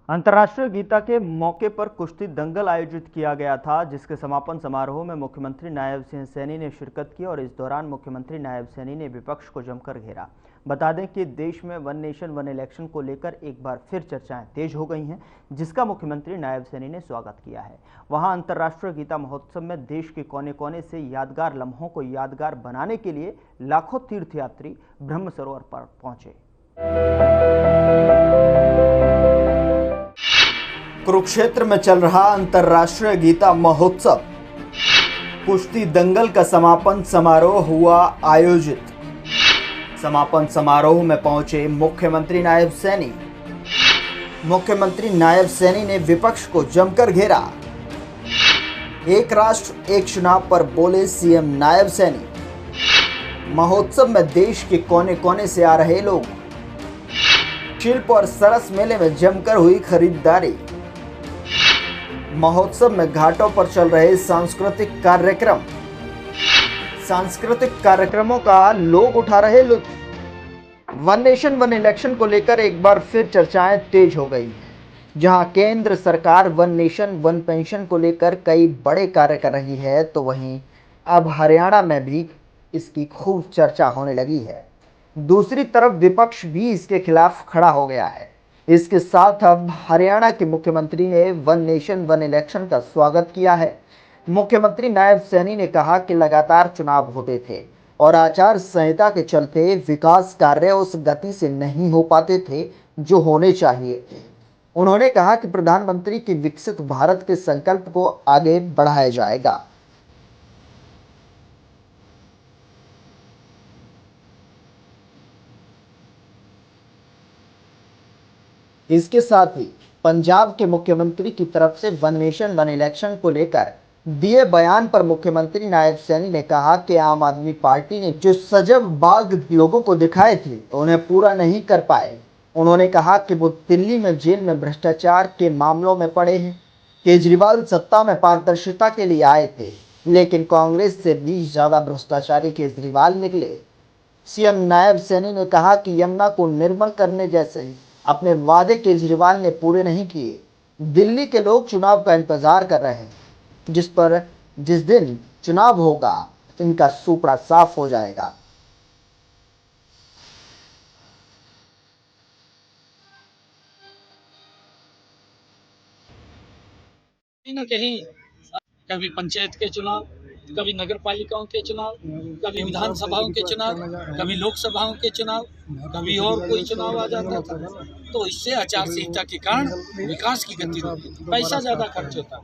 अंतर्राष्ट्रीय गीता के मौके पर कुश्ती दंगल आयोजित किया गया था, जिसके समापन समारोह में मुख्यमंत्री नायब सिंह सैनी ने शिरकत की और इस दौरान मुख्यमंत्री नायब सैनी ने विपक्ष को जमकर घेरा। बता दें कि देश में वन नेशन वन इलेक्शन को लेकर एक बार फिर चर्चाएं तेज हो गई हैं, जिसका मुख्यमंत्री नायब सैनी ने स्वागत किया है। वहां अंतर्राष्ट्रीय गीता महोत्सव में देश के कोने कोने से यादगार लम्हों को यादगार बनाने के लिए लाखों तीर्थयात्री ब्रह्म सरोवर पर पहुंचे। कुरुक्षेत्र में चल रहा अंतर्राष्ट्रीय गीता महोत्सव, कुश्ती दंगल का समापन समारोह हुआ आयोजित। समापन समारोह में पहुंचे मुख्यमंत्री नायब सैनी। मुख्यमंत्री नायब सैनी ने विपक्ष को जमकर घेरा। एक राष्ट्र एक चुनाव पर बोले सीएम नायब सैनी। महोत्सव में देश के कोने कोने से आ रहे लोग। शिल्प और सरस मेले में जमकर हुई खरीदारी। महोत्सव में घाटों पर चल रहे सांस्कृतिक कार्यक्रम। सांस्कृतिक कार्यक्रमों का लोग उठा रहे लुत्फ। वन नेशन वन इलेक्शन को लेकर एक बार फिर चर्चाएं तेज हो गई। जहां केंद्र सरकार वन नेशन वन पेंशन को लेकर कई बड़े कार्य कर रही है, तो वहीं अब हरियाणा में भी इसकी खूब चर्चा होने लगी है। दूसरी तरफ विपक्ष भी इसके खिलाफ खड़ा हो गया है। इसके साथ अब हरियाणा के मुख्यमंत्री ने वन नेशन वन इलेक्शन का स्वागत किया है। मुख्यमंत्री नायब सैनी ने कहा कि लगातार चुनाव होते थे और आचार संहिता के चलते विकास कार्य उस गति से नहीं हो पाते थे जो होने चाहिए थे। उन्होंने कहा कि प्रधानमंत्री के विकसित भारत के संकल्प को आगे बढ़ाया जाएगा। इसके साथ ही पंजाब के मुख्यमंत्री की तरफ से वन नेशन वन इलेक्शन को लेकर दिए बयान पर मुख्यमंत्री नायब सैनी ने कहा कि आम आदमी पार्टी ने जो सजग बाग लोगों को दिखाए थे उन्हें पूरा नहीं कर पाए। उन्होंने कहा कि वो दिल्ली में जेल में भ्रष्टाचार के मामलों में पड़े हैं। केजरीवाल सत्ता में पारदर्शिता के लिए आए थे, लेकिन कांग्रेस से भी ज्यादा भ्रष्टाचारी केजरीवाल निकले। सीएम नायब सैनी ने कहा कि यमुना को निर्मल करने जैसे अपने वादे केजरीवाल ने पूरे नहीं किए। दिल्ली के लोग चुनाव का इंतजार कर रहे हैं, जिस दिन चुनाव होगा इनका सुपड़ा साफ हो जाएगा। कहीं न कहीं कभी पंचायत के चुनाव, कभी नगर पालिकाओं के चुनाव, कभी विधानसभाओं के चुनाव, कभी लोकसभाओं के चुनाव, कभी और कोई चुनाव आ जाता था। तो इससे आचार संहिता के कारण विकास की गति रुकती थी, पैसा ज़्यादा खर्च होता।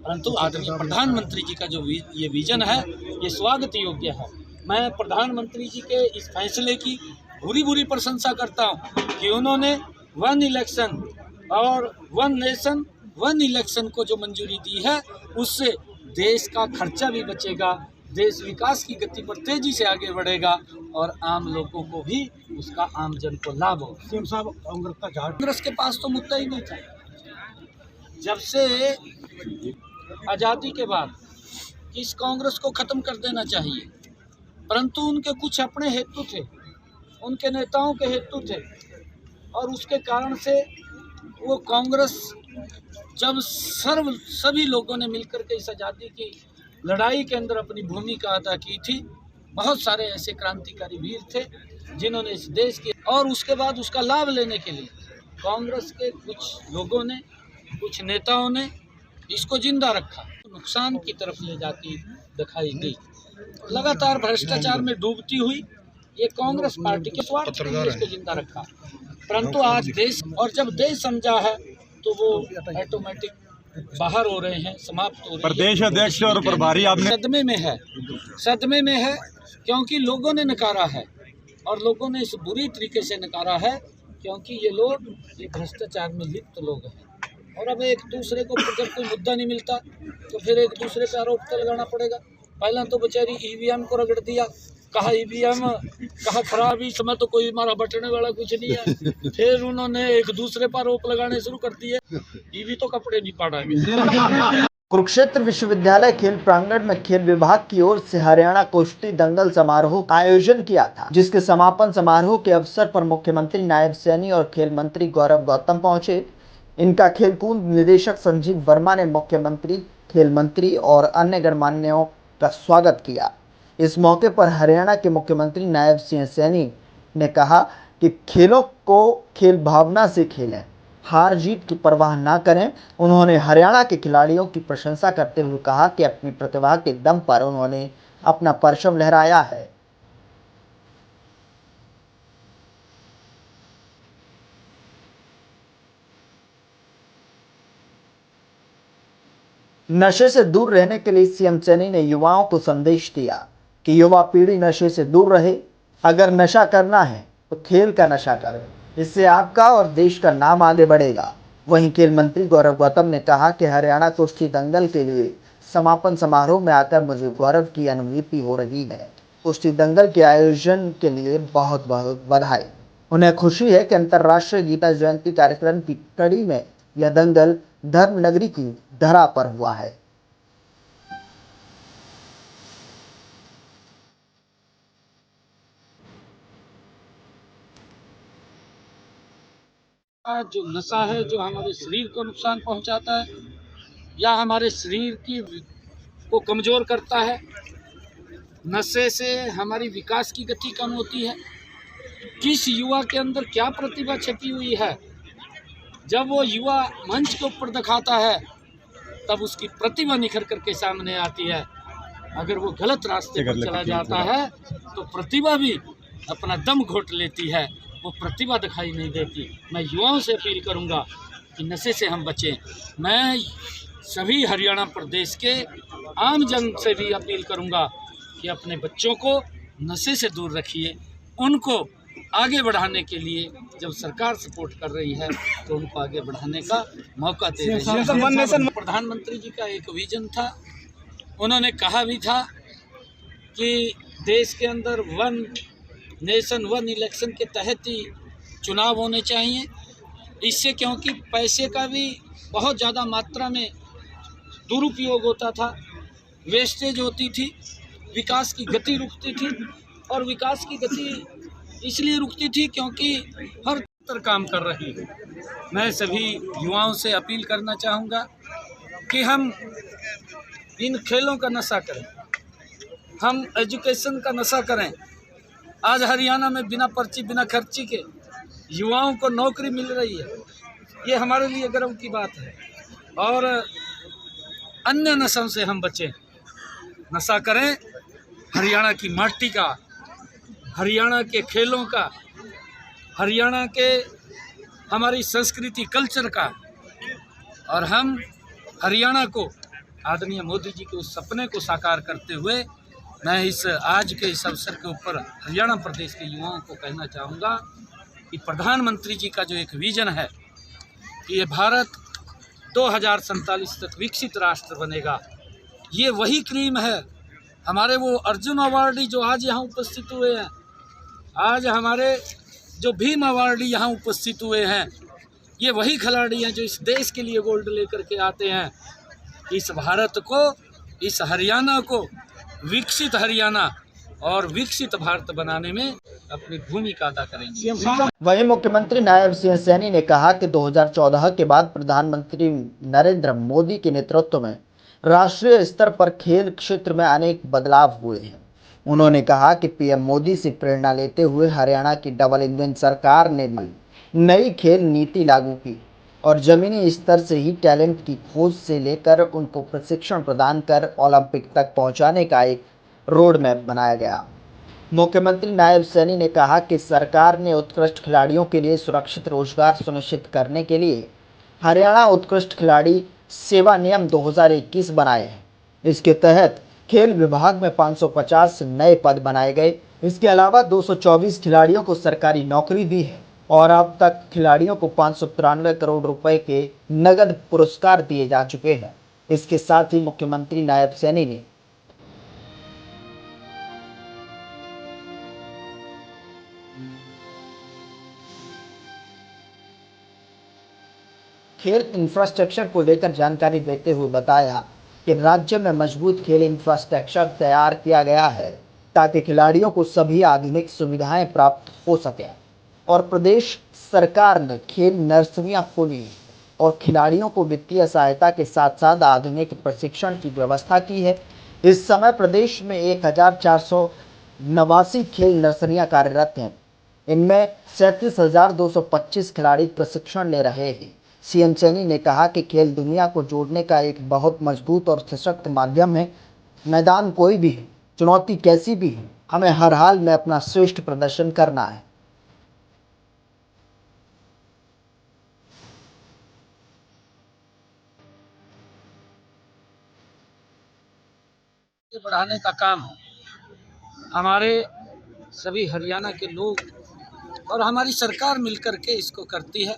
परंतु आदरणीय प्रधानमंत्री जी का जो ये विजन है, ये स्वागत योग्य है। मैं प्रधानमंत्री जी के इस फैसले की बुरी प्रशंसा करता हूँ कि उन्होंने वन इलेक्शन और वन नेशन वन इलेक्शन को जो मंजूरी दी है, उससे देश का खर्चा भी बचेगा, देश विकास की गति पर तेजी से आगे बढ़ेगा और आम लोगों को भी उसका आम जन को लाभ हो। सीएम साहब, कांग्रेस के पास तो मुद्दा ही नहीं था। जब से आज़ादी के बाद इस कांग्रेस को खत्म कर देना चाहिए, परंतु उनके कुछ अपने हेतु थे, उनके नेताओं के हेतु थे और उसके कारण से वो कांग्रेस जब सभी लोगों ने मिलकर के इस आज़ादी की लड़ाई के अंदर अपनी भूमिका अदा की थी, बहुत सारे ऐसे क्रांतिकारी वीर थे जिन्होंने इस देश के और उसके बाद उसका लाभ लेने के लिए कांग्रेस के कुछ लोगों ने, कुछ नेताओं ने इसको जिंदा रखा, नुकसान की तरफ ले जाती दिखाई दी। लगातार भ्रष्टाचार में डूबती हुई ये कांग्रेस पार्टी के स्वार्थ के लिए इसको जिंदा रखा, परंतु आज देश और जब देश समझा है तो वो ऑटोमेटिक बाहर हो रहे हैं, समाप्त हो रहे हैं। प्रदेश अध्यक्ष और प्रभारी आपने सदमे में है क्योंकि लोगों ने नकारा है और लोगों ने इस बुरी तरीके से नकारा है क्योंकि ये लोग ये भ्रष्टाचार में लिप्त लोग हैं और अब एक दूसरे को जब कोई मुद्दा नहीं मिलता तो फिर एक दूसरे पर आरोप तो लगाना पड़ेगा। पहला तो बेचारी ईवीएम को रगड़ दिया, कहा ईवीएम कहा खराब, इस समय तो कोई हमारा बटने वाला कुछ नहीं है। फिर उन्होंने एक दूसरे पर आरोप लगाने शुरू कर दिए, ईवी तो कपड़े नहीं पाड़ा। कुरुक्षेत्र विश्वविद्यालय खेल प्रांगण में खेल विभाग की ओर से हरियाणा कुश्ती दंगल समारोह का आयोजन किया था, जिसके समापन समारोह के अवसर पर मुख्यमंत्री नायब सैनी और खेल मंत्री गौरव गौतम पहुंचे। इनका खेलकूद निदेशक संजीव वर्मा ने मुख्यमंत्री, खेल मंत्री और अन्य गणमान्यों का स्वागत किया। इस मौके पर हरियाणा के मुख्यमंत्री नायब सिंह सैनी ने कहा कि खेलों को खेल भावना से खेलें, हार जीत की परवाह ना करें। उन्होंने हरियाणा के खिलाड़ियों की प्रशंसा करते हुए कहा कि अपनी प्रतिभा के दम पर उन्होंने अपना परचम लहराया है। नशे से दूर रहने के लिए सीएम सैनी ने युवाओं को संदेश दिया कि युवा पीढ़ी नशे से दूर रहे। अगर नशा करना है तो खेल का नशा करें, इससे आपका और देश का नाम आगे बढ़ेगा। वहीं खेल मंत्री गौरव गौतम ने कहा कि हरियाणा कुश्ती दंगल के लिए समापन समारोह में आकर मुझे गौरव की अनुभूति हो रही है। कुश्ती दंगल के आयोजन के लिए बहुत बहुत बधाई। उन्हें खुशी है कि अंतर्राष्ट्रीय गीता जयंती कार्यक्रम की कड़ी में यह दंगल धर्म नगरी की धरा पर हुआ है। जो नशा है, जो हमारे शरीर को नुकसान पहुंचाता है या हमारे शरीर की को कमज़ोर करता है। नशे से हमारी विकास की गति कम होती है। किस युवा के अंदर क्या प्रतिभा छिपी हुई है, जब वो युवा मंच के ऊपर दिखाता है तब उसकी प्रतिभा निखर करके सामने आती है। अगर वो गलत रास्ते पर चला जाता है तो प्रतिभा भी अपना दम घोट लेती है, वो प्रतिभा दिखाई नहीं देती। मैं युवाओं से अपील करूंगा कि नशे से हम बचें। मैं सभी हरियाणा प्रदेश के आम जन से भी अपील करूंगा कि अपने बच्चों को नशे से दूर रखिए। उनको आगे बढ़ाने के लिए जब सरकार सपोर्ट कर रही है तो उनको आगे बढ़ाने का मौका दे रही है। प्रधानमंत्री जी का एक विजन था, उन्होंने कहा भी था कि देश के अंदर वन नेशन वन इलेक्शन के तहत ही चुनाव होने चाहिए। इससे क्योंकि पैसे का भी बहुत ज़्यादा मात्रा में दुरुपयोग होता था, वेस्टेज होती थी, विकास की गति रुकती थी। और विकास की गति इसलिए रुकती थी क्योंकि हर तरह काम कर रही है। मैं सभी युवाओं से अपील करना चाहूँगा कि हम इन खेलों का नशा करें, हम एजुकेशन का नशा करें। आज हरियाणा में बिना पर्ची बिना खर्ची के युवाओं को नौकरी मिल रही है, ये हमारे लिए गर्व की बात है। और अन्य नशों से हम बचें, नशा करें हरियाणा की माटी का, हरियाणा के खेलों का, हरियाणा के हमारी संस्कृति कल्चर का। और हम हरियाणा को आदरणीय मोदी जी के उस सपने को साकार करते हुए मैं इस आज के इस अवसर के ऊपर हरियाणा प्रदेश के युवाओं को कहना चाहूँगा कि प्रधानमंत्री जी का जो एक विज़न है कि ये भारत 2047 तक विकसित राष्ट्र बनेगा, ये वही क्रीम है। हमारे वो अर्जुन अवार्डी जो आज यहाँ उपस्थित हुए हैं, आज हमारे जो भीम अवार्डी यहाँ उपस्थित हुए हैं, ये वही खिलाड़ी हैं जो इस देश के लिए गोल्ड लेकर के आते हैं। इस भारत को, इस हरियाणा को विकसित हरियाणा और विकसित भारत बनाने में अपनी भूमिका अदा करेंगे। वहीं मुख्यमंत्री नायब सिंह सैनी ने कहा कि 2014 के बाद प्रधानमंत्री नरेंद्र मोदी के नेतृत्व में राष्ट्रीय स्तर पर खेल क्षेत्र में अनेक बदलाव हुए हैं। उन्होंने कहा कि पीएम मोदी से प्रेरणा लेते हुए हरियाणा की डबल इंजन सरकार ने भी नई खेल नीति लागू की और जमीनी स्तर से ही टैलेंट की खोज से लेकर उनको प्रशिक्षण प्रदान कर ओलंपिक तक पहुंचाने का एक रोड मैप बनाया गया। मुख्यमंत्री नायब सैनी ने कहा कि सरकार ने उत्कृष्ट खिलाड़ियों के लिए सुरक्षित रोजगार सुनिश्चित करने के लिए हरियाणा उत्कृष्ट खिलाड़ी सेवा नियम 2021 बनाए हैं। इसके तहत खेल विभाग में 550 नए पद बनाए गए। इसके अलावा 224 खिलाड़ियों को सरकारी नौकरी दी है और अब तक खिलाड़ियों को 593 करोड़ रुपए के नगद पुरस्कार दिए जा चुके हैं। इसके साथ ही मुख्यमंत्री नायब सैनी ने खेल इंफ्रास्ट्रक्चर को लेकर जानकारी देते हुए बताया कि राज्य में मजबूत खेल इंफ्रास्ट्रक्चर तैयार किया गया है ताकि खिलाड़ियों को सभी आधुनिक सुविधाएं प्राप्त हो सकें और प्रदेश सरकार ने खेल नर्सरियां खोली और खिलाड़ियों को वित्तीय सहायता के साथ साथ आधुनिक प्रशिक्षण की व्यवस्था की है। इस समय प्रदेश में 1489 खेल नर्सरियां कार्यरत हैं। इनमें 37,225 खिलाड़ी प्रशिक्षण ले रहे हैं। सीएम सैनी ने कहा कि खेल दुनिया को जोड़ने का एक बहुत मजबूत और सशक्त माध्यम है। मैदान कोई भी है, चुनौती कैसी भी है, हमें हर हाल में अपना श्रेष्ठ प्रदर्शन करना है। बढ़ाने का काम हमारे सभी हरियाणा के लोग और हमारी सरकार मिलकर के इसको करती है।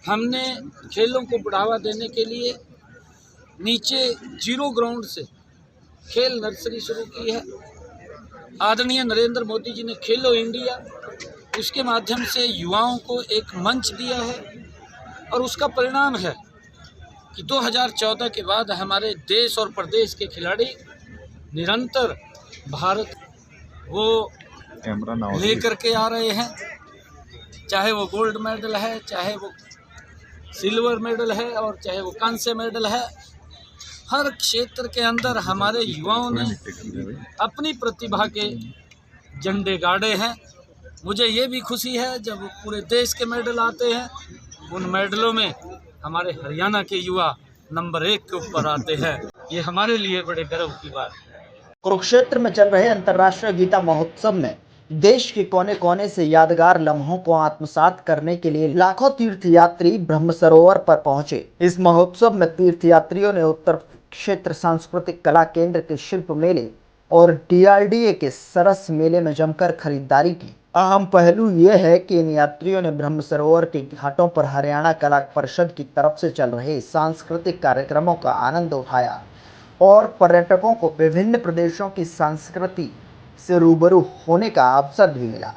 हमने खेलों को बढ़ावा देने के लिए नीचे जीरो ग्राउंड से खेल नर्सरी शुरू की है। आदरणीय नरेंद्र मोदी जी ने खेलो इंडिया, उसके माध्यम से युवाओं को एक मंच दिया है और उसका परिणाम है कि 2014 के बाद हमारे देश और प्रदेश के खिलाड़ी निरंतर भारत वो लेकर के आ रहे हैं। चाहे वो गोल्ड मेडल है, चाहे वो सिल्वर मेडल है और चाहे वो कांस्य मेडल है, हर क्षेत्र के अंदर हमारे युवाओं ने अपनी प्रतिभा के झंडे गाड़े हैं। मुझे ये भी खुशी है जब पूरे देश के मेडल आते हैं, उन मेडलों में हमारे हरियाणा के युवा नंबर 1 के ऊपर आते हैं। ये हमारे लिए बड़े गर्व की बात है। कुरुक्षेत्र में चल रहे अंतर्राष्ट्रीय गीता महोत्सव में देश के कोने कोने से यादगार लम्हों को आत्मसात करने के लिए लाखों तीर्थयात्री ब्रह्म सरोवर पर पहुंचे। इस महोत्सव में तीर्थयात्रियों ने उत्तर क्षेत्र सांस्कृतिक कला केंद्र के शिल्प मेले और डीआरडीए के सरस मेले में जमकर खरीदारी की। अहम पहलू यह है कि इन यात्रियों ने ब्रह्म सरोवर के घाटों पर हरियाणा कला परिषद की तरफ से चल रहे सांस्कृतिक कार्यक्रमों का आनंद उठाया और पर्यटकों को विभिन्न प्रदेशों की संस्कृति से रूबरू होने का अवसर भी मिला।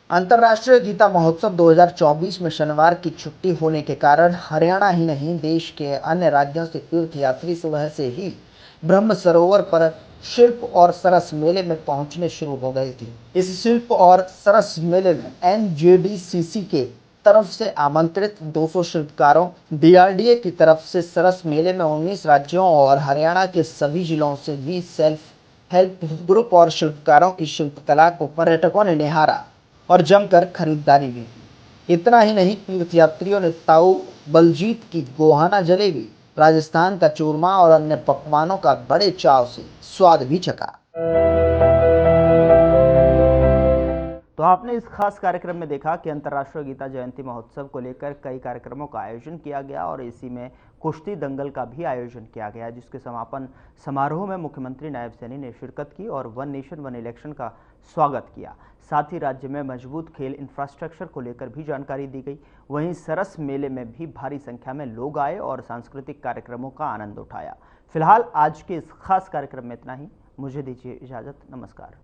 अंतर्राष्ट्रीय गीता महोत्सव 2024 में शनिवार की छुट्टी होने के कारण हरियाणा ही नहीं देश के अन्य राज्यों से तीर्थयात्री सुबह से ही ब्रह्म सरोवर पर शिल्प और सरस मेले में पहुंचने शुरू हो गए थे। इस शिल्प और सरस मेले में एनजेडीसीसी के तरफ से आमंत्रित 200 शिल्पकारों, डीआरडीए की तरफ से सरस मेले में 19 राज्यों और हरियाणा के सभी जिलों से 20 सेल्फ हेल्प ग्रुप और शिल्पकारों की शिल्पकला को पर्यटकों ने निहारा और जमकर खरीदारी भी। इतना ही नहीं, तीर्थयात्रियों ने ताऊ बलजीत की गोहाना जलेबी, राजस्थान का चूरमा और अन्य पकवानों का बड़े चाव से स्वाद भी चखा। तो आपने इस खास कार्यक्रम में देखा कि अंतर्राष्ट्रीय गीता जयंती महोत्सव को लेकर कई कार्यक्रमों का आयोजन किया गया और इसी में कुश्ती दंगल का भी आयोजन किया गया, जिसके समापन समारोह में मुख्यमंत्री नायब सैनी ने शिरकत की और वन नेशन वन इलेक्शन का स्वागत किया। साथ ही राज्य में मजबूत खेल इंफ्रास्ट्रक्चर को लेकर भी जानकारी दी गई। वहीं सरस मेले में भी भारी संख्या में लोग आए और सांस्कृतिक कार्यक्रमों का आनंद उठाया। फिलहाल आज के इस खास कार्यक्रम में इतना ही। मुझे दीजिए इजाजत। नमस्कार।